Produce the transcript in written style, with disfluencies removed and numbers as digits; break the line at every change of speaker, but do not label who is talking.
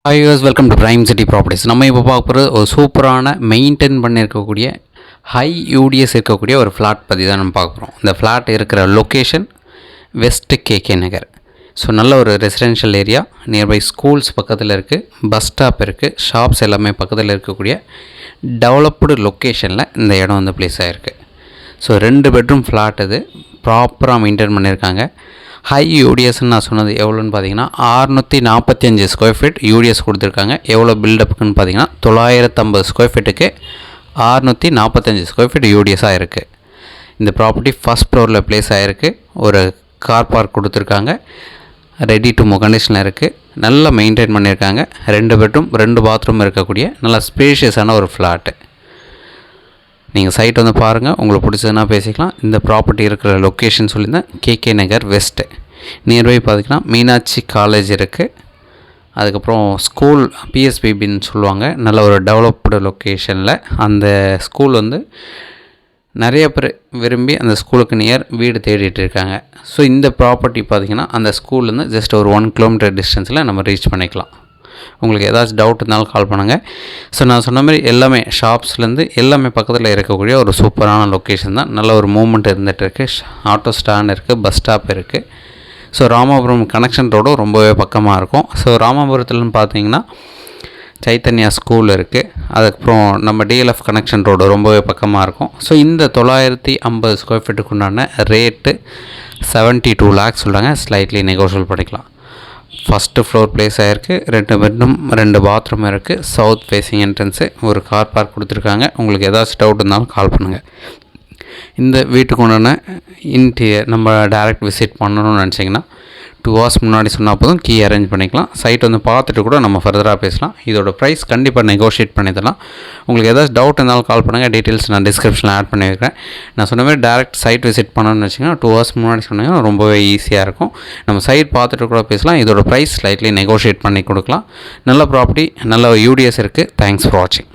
Hi use welcome to prime city properties. நம்ம இப்போ பார்க்க போகிற ஒரு சூப்பரான மெயின்டைன் பண்ணியிருக்கக்கூடிய ஹை யூடிஎஸ் இருக்கக்கூடிய ஒரு ஃப்ளாட் பற்றி தான் நம்ம பார்க்க போகிறோம். இந்த ஃப்ளாட் இருக்கிற லொக்கேஷன் வெஸ்ட் கேகே நகர். ஸோ நல்ல ஒரு ரெசிடென்ஷியல் ஏரியா, நியர்பை ஸ்கூல்ஸ் பக்கத்தில் இருக்குது, பஸ் ஸ்டாப் இருக்குது, ஷாப்ஸ் எல்லாமே பக்கத்தில் இருக்கக்கூடிய டெவலப்டு லொக்கேஷனில் இந்த இடம் வந்து ப்ளேஸ் ஆகிருக்கு. ஸோ 2 பெட்ரூம் ஃப்ளாட் இது ப்ராப்பராக மெயின்டைன் பண்ணியிருக்காங்க. ஹை யூடிஎஸ்ன்னு நான் சொன்னது எவ்வளோன்னு பார்த்தீங்கன்னா 645 ஸ்கொயர் ஃபீட் யூடிஎஸ் கொடுத்துருக்காங்க. எவ்வளோ பில்டப்புக்குன்னு பார்த்தீங்கன்னா 950 ஸ்கொயர் ஃபீட்டுக்கு 645 ஸ்கொயர் ஃபீட் யூடிஎஸ்ஸாக இருக்குது. இந்த ப்ராப்பர்ட்டி ஃபஸ்ட் ஃப்ளோரில் ப்ளேஸ் ஆகிருக்கு. ஒரு கார் பார்க் கொடுத்துருக்காங்க. ரெடி டு மூவ் கண்டிஷனில் இருக்குது. நல்லா மெயின்டைன் பண்ணியிருக்காங்க. 2 பெட்ரூம் 2 பாத்ரூம் இருக்கக்கூடிய நல்ல ஸ்பேஷியஸான ஒரு ஃப்ளாட்டு. நீங்கள் சைட் வந்து பாருங்கள், உங்களுக்கு பிடிச்சதுன்னா பேசிக்கலாம். இந்த ப்ராப்பர்ட்டி இருக்கிற லொக்கேஷன் சொல்லியிருந்தேன் கேகே நகர் வெஸ்ட்டு. நியர்பை பார்த்திங்கன்னா மீனாட்சி காலேஜ் இருக்குது. அதுக்கப்புறம் ஸ்கூல் பிஎஸ்பிபின்னு சொல்லுவாங்க. நல்ல ஒரு டெவலப்டு லொக்கேஷனில் அந்த ஸ்கூல் வந்து நிறைய பேர் விரும்பி அந்த ஸ்கூலுக்கு நியர் வீடு தேடிட்டு இருக்காங்க. ஸோ இந்த ப்ராப்பர்ட்டி பார்த்திங்கன்னா அந்த ஸ்கூல்லேருந்து ஜஸ்ட் ஒரு 1 கிலோமீட்டர் டிஸ்டன்ஸில் நம்ம ரீச் பண்ணிக்கலாம். உங்களுக்கு ஏதாச்சும் டவுட் இருந்தாலும் கால் பண்ணுங்கள். ஸோ நான் சொன்ன மாதிரி எல்லாமே ஷாப்ஸ்லேருந்து எல்லாமே பக்கத்தில் இருக்கக்கூடிய ஒரு சூப்பரான லொக்கேஷன் தான். நல்ல ஒரு மூவ்மெண்ட் இருந்துகிட்ருக்கு. ஆட்டோ ஸ்டாண்ட் இருக்குது, பஸ் ஸ்டாப் இருக்குது. ஸோ ராமாபுரம் கனெக்ஷன் ரோடும் ரொம்பவே பக்கமாக இருக்கும். ஸோ ராமாபுரத்துலன்னு பார்த்தீங்கன்னா சைத்தன்யா ஸ்கூல் இருக்குது. அதுக்கப்புறம் நம்ம டிஎல்எஃப் கனெக்ஷன் ரோடு ரொம்பவே பக்கமாக இருக்கும். ஸோ இந்த 950 ஸ்கொயர் ஃபீட்டுக்கு உண்டான ரேட்டு 72 lakhs சொல்கிறாங்க. ஸ்லைட்லி நெகோஷியல் பண்ணிக்கலாம். ஃபஸ்ட்டு ஃப்ளோர் ப்ளேஸ் ஆகிருக்கு. 2 பெட்ரூம் 2 பாத்ரூம் இருக்குது. சவுத் ஃபேஸிங் என்ட்ரன்ஸு, ஒரு கார் பார்க் கொடுத்துருக்காங்க. உங்களுக்கு ஏதாச்சும் டவுட் இருந்தாலும் கால் பண்ணுங்கள். இந்த வீட்டுக்கு உண்டான இன்டீரியர் நம்ம டைரக்ட் விசிட் பண்ணணும்னு நினச்சிங்கன்னா 2 hours முன்னாடி சொன்னால் போதும், கீ அரேஞ்ச் பண்ணிக்கலாம். சைட் வந்து பார்த்துட்டு கூட நம்ம ஃபர்தராக பேசலாம். இதோட ப்ரைஸ் கண்டிப்பாக நெகோஷியேட் பண்ணி தரலாம். உங்களுக்கு ஏதாச்சும் டவுட் இருந்தாலும் கால் பண்ணுங்கள். டீட்டெயில்ஸ் நான் டிஸ்கிரிப்ஷனில் ஆட் பண்ணி வைக்கிறேன். நான் சொன்ன மாதிரி டேரக்ட் சைட் விசிட் பண்ணணும்னு வச்சிங்கன்னா 2 hours முன்னாடி சொன்னீங்கன்னா ரொம்பவே ஈஸியாக இருக்கும். நம்ம சைட் பார்த்துட்டு கூட பேசலாம். இதோட ப்ரைஸ் ஸ்லைட்லி நெகோஷியேட் பண்ணி கொடுக்கலாம். நல்ல ப்ராப்பர்ட்டி, நல்ல யூடிஎஸ் இருக்குது. தேங்க்ஸ் ஃபார் வாட்சிங்.